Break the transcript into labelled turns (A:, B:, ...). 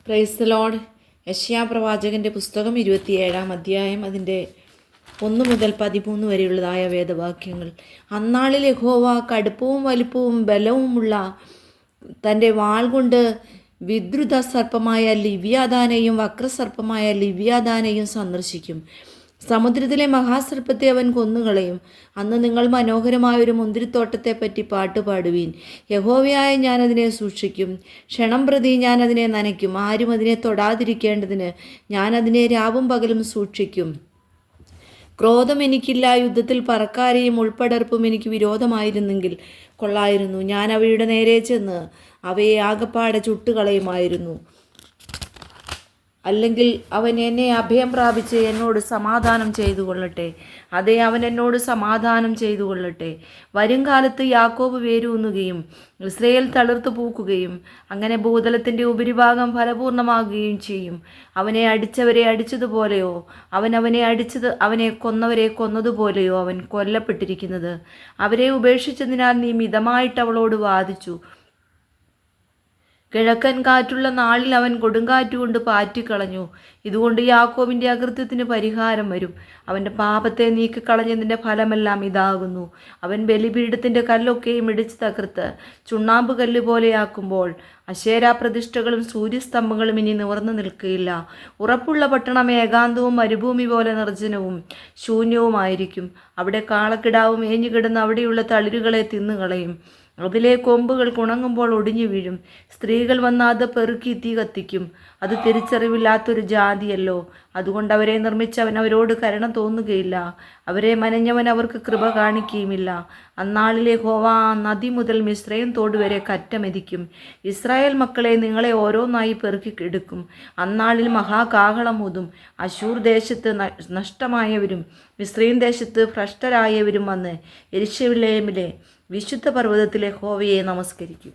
A: Praise the Lord. യെശയ്യാ പ്രവാചകൻ്റെ പുസ്തകം 27-ാം അധ്യായം അതിൻ്റെ 1 മുതൽ 13 വരെയുള്ളതായ വേദവാക്യങ്ങൾ. അന്നാളിൽ യഹോവ കടുപ്പവും വലിപ്പവും ബലവുമുള്ള തൻ്റെ വാൾ കൊണ്ട് വിദ്രുത സർപ്പമായ ലിവ്യാദാനെയും വക്രസർപ്പമായ ലിവ്യാദാനെയും സന്ദർശിക്കും. സമുദ്രത്തിലെ മഹാസർപ്പത്തെ അവൻ കൊന്നുകളയും. അന്ന് നിങ്ങൾ മനോഹരമായൊരു മുന്തിരിത്തോട്ടത്തെപ്പറ്റി പാട്ടുപാടുവീൻ. യഹോവയായ ഞാനതിനെ സൂക്ഷിക്കും, ക്ഷണം പ്രതി ഞാനതിനെ നനയ്ക്കും. ആരും അതിനെ തൊടാതിരിക്കേണ്ടതിന് ഞാനതിനെ രാവും പകലും സൂക്ഷിക്കും. ക്രോധം എനിക്കില്ല, യുദ്ധത്തിൽ പറക്കാരെയും ഉൾപ്പടർപ്പും എനിക്ക് വിരോധമായിരുന്നെങ്കിൽ കൊള്ളായിരുന്നു. ഞാൻ അവയുടെ നേരെ ചെന്ന് അവയെ ആകപ്പാടെ ചുട്ടുകളയുമായിരുന്നു. അല്ലെങ്കിൽ അവൻ എന്നെ അഭയം പ്രാപിച്ച് എന്നോട് സമാധാനം ചെയ്തു കൊള്ളട്ടെ. അതേ, അവൻ എന്നോട് സമാധാനം ചെയ്തു കൊള്ളട്ടെ. വരും കാലത്ത് യാക്കോബ് വേരൂന്നുകയും ഇസ്രയേൽ തളിർത്തു പൂക്കുകയും അങ്ങനെ ഭൂതലത്തിൻ്റെ ഉപരിഭാഗം ഫലപൂർണ്ണമാകുകയും ചെയ്യും. അവനെ അടിച്ചവരെ അടിച്ചതുപോലെയോ അവനെ കൊന്നവരെ കൊന്നതുപോലെയോ അവൻ കൊല്ലപ്പെട്ടിരിക്കുന്നത്. അവരെ ഉപേക്ഷിച്ചതിനാൽ നീ മിതമായിട്ട് അവളോട് വാദിച്ചു. കിഴക്കൻ കാറ്റുള്ള നാളിൽ അവൻ കൊടുങ്കാറ്റുകൊണ്ട് പാറ്റിക്കളഞ്ഞു. ഇതുകൊണ്ട് യാക്കോബിൻ്റെ അകൃത്യത്തിന് പരിഹാരം വരും. അവൻ്റെ പാപത്തെ നീക്കിക്കളഞ്ഞതിൻ്റെ ഫലമെല്ലാം ഇതാകുന്നു. അവൻ ബലിപീഠത്തിൻ്റെ കല്ലൊക്കെയും ഇടിച്ച് തകർത്ത് ചുണ്ണാമ്പ് കല്ല് പോലെയാക്കുമ്പോൾ അശേരാ പ്രതിഷ്ഠകളും സൂര്യസ്തംഭങ്ങളും ഇനി നിവർന്നു നിൽക്കുകയില്ല. ഉറപ്പുള്ള പട്ടണം ഏകാന്തവും മരുഭൂമി പോലെ നിർജ്ജനവും ശൂന്യവുമായിരിക്കും. അവിടെ കാളക്കിടാവും ഏഞ്ഞുകിടന്ന് അവിടെയുള്ള തളിരുകളെ തിന്നുകളയും. അതിലെ കൊമ്പുകൾ കുണങ്ങുമ്പോൾ ഒടിഞ്ഞു വീഴും. സ്ത്രീകൾ വന്ന് അത് പെറുക്കി തീ കത്തിക്കും. അത് തിരിച്ചറിവില്ലാത്തൊരു ജാതിയല്ലോ. അതുകൊണ്ട് അവരെ നിർമ്മിച്ചവൻ അവരോട് കരുണ തോന്നുകയില്ല, അവരെ മനഞ്ഞവൻ അവർക്ക് കൃപ കാണിക്കുകയുമില്ല. അന്നാളിലെ യഹോവ നദി മുതൽ മിസ്രയീം തോട് വരെ കറ്റമെതിക്കും. ഇസ്രായേൽ മക്കളെ, നിങ്ങളെ ഓരോന്നായി പെറുക്കിയെടുക്കും. അന്നാളിൽ മഹാകാഹളം ഊതും. അശൂർ ദേശത്ത് നഷ്ടമായവരും മിസ്രയീം ദേശത്ത് ഭ്രഷ്ടരായവരും വന്ന് യെരൂശലേമിലെ വിശുദ്ധ പർവ്വതത്തിലെ യഹോവയെ നമസ്കരിക്കും.